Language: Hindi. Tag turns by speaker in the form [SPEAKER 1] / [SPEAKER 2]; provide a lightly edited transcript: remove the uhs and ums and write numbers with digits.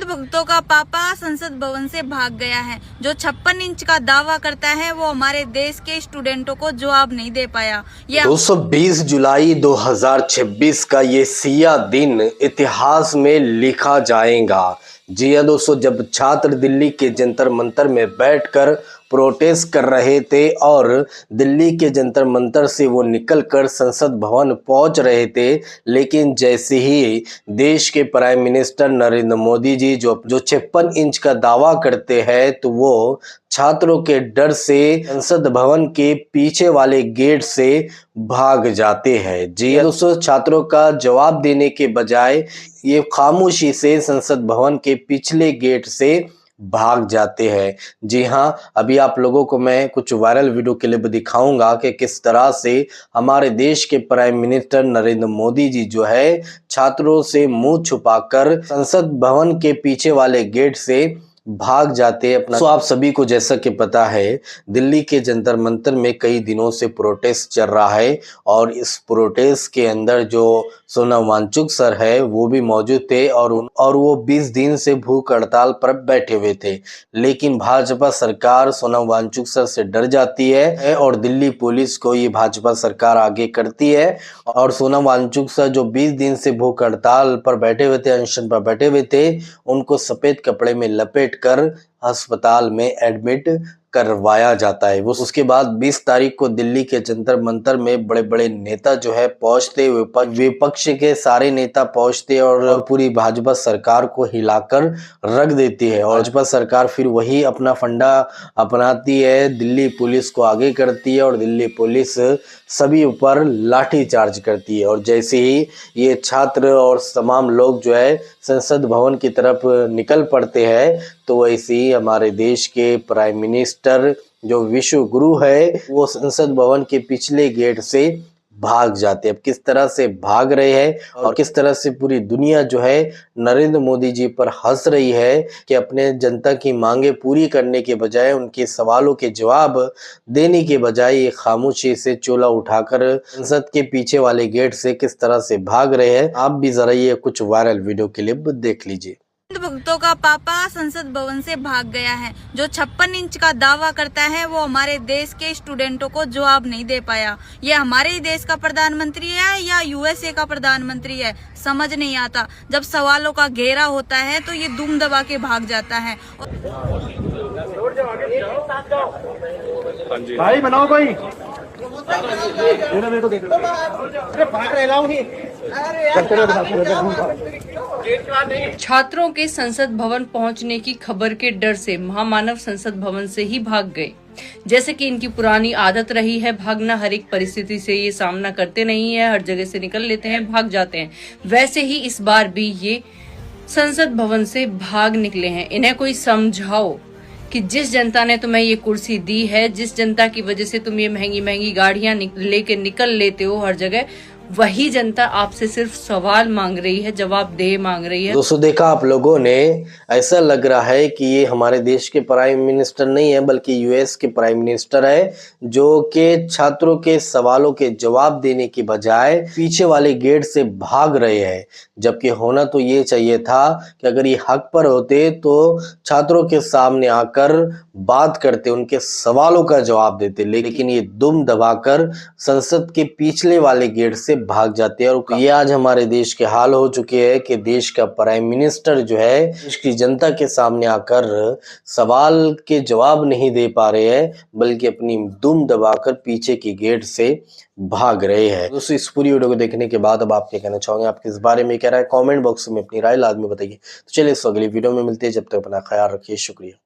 [SPEAKER 1] भक्तों का पापा संसद भवन से भाग गया है। जो 56 इंच का दावा करता है वो हमारे देश के स्टूडेंटों को जवाब नहीं दे पाया। ये
[SPEAKER 2] 220 जुलाई 2026 का ये सिया दिन इतिहास में लिखा जाएगा। जी हाँ दोस्तों, जब छात्र दिल्ली के जंतर मंतर में बैठकर प्रोटेस्ट कर रहे थे और दिल्ली के जंतर मंतर से वो निकलकर संसद भवन पहुंच रहे थे, लेकिन जैसे ही देश के प्राइम मिनिस्टर नरेंद्र मोदी जी जो 56 इंच का दावा करते हैं, तो वो छात्रों के डर से संसद भवन के पीछे वाले गेट से भाग जाते हैं। जी हाँ दोस्तों, छात्रों का जवाब देने के बजाय ये खामोशी से संसद भवन के पिछले गेट से भाग जाते हैं। जी हाँ, अभी आप लोगों को मैं कुछ वायरल वीडियो क्लिप दिखाऊंगा कि किस तरह से हमारे देश के प्राइम मिनिस्टर नरेंद्र मोदी जी जो है छात्रों से मुंह छुपाकर संसद भवन के पीछे वाले गेट से भाग जाते हैं अपना। तो आप सभी को जैसा कि पता है, दिल्ली के जंतर मंतर में कई दिनों से प्रोटेस्ट चल रहा है और इस प्रोटेस्ट के अंदर जो सोनम वांगचुक सर है वो भी मौजूद थे और वो 20 दिन से भूख हड़ताल पर बैठे हुए थे। लेकिन भाजपा सरकार सोनम वांगचुक सर से डर जाती है और दिल्ली पुलिस को ये भाजपा सरकार आगे करती है और सोनम वांगचुक सर जो 20 दिन से भूख हड़ताल पर बैठे हुए थे, अनशन पर बैठे हुए थे, उनको सफेद कपड़े में लपेट कर अस्पताल में एडमिट करवाया जाता है। वो उसके बाद 20 तारीख को दिल्ली के जंतर मंतर में बड़े बड़े नेता जो है पहुंचते, विपक्ष के सारे नेता पहुंचते और पूरी भाजपा सरकार को हिलाकर रख देती है और भाजपा सरकार फिर वही अपना फंडा अपनाती है, दिल्ली पुलिस को आगे करती है और दिल्ली पुलिस सभी ऊपर लाठी चार्ज करती है। और जैसे ही ये छात्र और तमाम लोग जो है संसद भवन की तरफ निकल पड़ते हैं, तो वैसे ही हमारे देश के प्राइम मिनिस्टर जो विश्व गुरु है वो संसद भवन के पिछले गेट से भाग जाते हैं। अब किस तरह से भाग रहे हैं और किस तरह से पूरी दुनिया जो है नरेंद्र मोदी जी पर हंस रही है कि अपने जनता की मांगे पूरी करने के बजाय, उनके सवालों के जवाब देने के बजाय ये खामोशी से चोला उठाकर संसद के पीछे वाले गेट से किस तरह से भाग रहे हैं। आप भी जरा ये कुछ वायरल वीडियो क्लिप देख लीजिए।
[SPEAKER 1] भक्तों का पापा संसद भवन से भाग गया है। जो 56 इंच का दावा करता है वो हमारे देश के स्टूडेंटों को जवाब नहीं दे पाया। ये हमारे ही देश का प्रधानमंत्री है या यूएसए का प्रधानमंत्री है, समझ नहीं आता। जब सवालों का घेरा होता है तो ये दुम दबा के भाग जाता है।
[SPEAKER 3] भाई बनाओ भाई,
[SPEAKER 4] छात्रों के संसद भवन पहुंचने की खबर के डर से महामानव संसद भवन से ही भाग गए। जैसे कि इनकी पुरानी आदत रही है भागना, हर एक परिस्थिति से ये सामना करते नहीं है, हर जगह से निकल लेते हैं, भाग जाते हैं। वैसे ही इस बार भी ये संसद भवन से भाग निकले हैं। इन्हें कोई समझाओ कि जिस जनता ने तुम्हें ये कुर्सी दी है, जिस जनता की वजह से तुम ये महंगी महंगी गाड़ियां लेके निकल लेते हो हर जगह, वही जनता आपसे सिर्फ सवाल मांग रही है, जवाबदेही मांग रही है।
[SPEAKER 2] दोस्तों देखा आप लोगों ने, ऐसा लग रहा है कि ये हमारे देश के प्राइम मिनिस्टर नहीं है बल्कि यूएस के प्राइम मिनिस्टर है, जो कि छात्रों के सवालों के जवाब देने की बजाय पीछे वाले गेट से भाग रहे हैं। जबकि होना तो ये चाहिए था कि अगर ये हक पर होते तो छात्रों के सामने आकर बात करते, उनके सवालों का जवाब देते, लेकिन ये दुम दबाकर संसद के पिछले वाले गेट से भाग जाते हैं। और ये आज हमारे देश के हाल हो चुके हैं कि देश का प्राइम मिनिस्टर जो है देश की जनता के सामने आकर सवाल के जवाब नहीं दे पा रहे हैं, बल्कि अपनी दुम दबाकर पीछे की गेट से भाग रहे हैं। दोस्तों इस पूरी वीडियो को देखने के बाद अब आप क्या कहना चाहोगे, आप किस बारे में कह रहा है, कमेंट बॉक्स में अपनी राय लाजमी बताइए। तो चलिए इस अगली वीडियो में मिलते हैं, जब तक अपना ख्याल रखिए, शुक्रिया।